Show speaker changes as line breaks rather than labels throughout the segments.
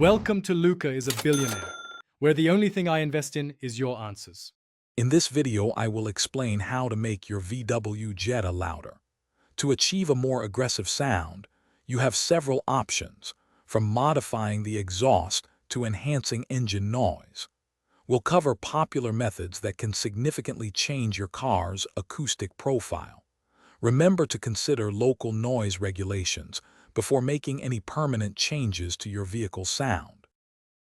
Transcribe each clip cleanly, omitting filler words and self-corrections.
Welcome to Luca is a Billionaire, where the only thing I invest in is your answers.
In this video, I will explain how to make your VW Jetta louder. To achieve a more aggressive sound, you have several options, from modifying the exhaust to enhancing engine noise. We'll cover popular methods that can significantly change your car's acoustic profile. Remember to consider local noise regulations before making any permanent changes to your vehicle's sound.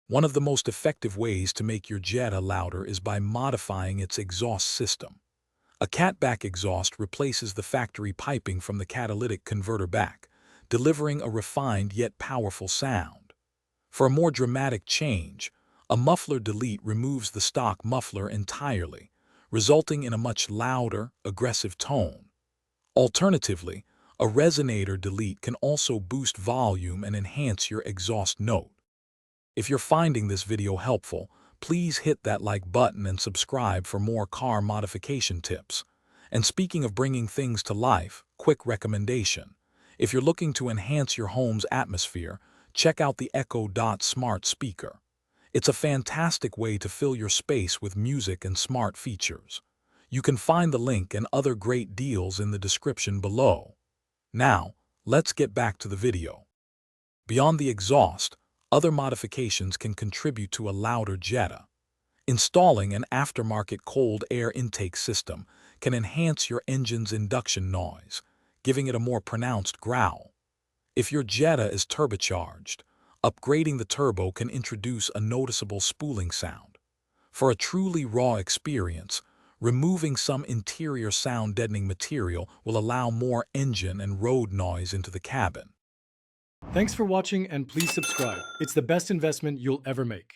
One of the most effective ways to make your Jetta louder is by modifying its exhaust system. A catback exhaust replaces the factory piping from the catalytic converter back, delivering a refined yet powerful sound. For a more dramatic change, a muffler delete removes the stock muffler entirely, resulting in a much louder, aggressive tone. Alternatively, a resonator delete can also boost volume and enhance your exhaust note. If you're finding this video helpful, please hit that like button and subscribe for more car modification tips. And speaking of bringing things to life, quick recommendation. If you're looking to enhance your home's atmosphere, check out the Echo Dot smart speaker. It's a fantastic way to fill your space with music and smart features. You can find the link and other great deals in the description below. Now, let's get back to the video. Beyond the exhaust, other modifications can contribute to a louder Jetta. Installing an aftermarket cold air intake system can enhance your engine's induction noise, giving it a more pronounced growl. If your Jetta is turbocharged, upgrading the turbo can introduce a noticeable spooling sound. For a truly raw experience, removing some interior sound deadening material will allow more engine and road noise into the cabin.
Thanks for watching and please subscribe. It's the best investment you'll ever make.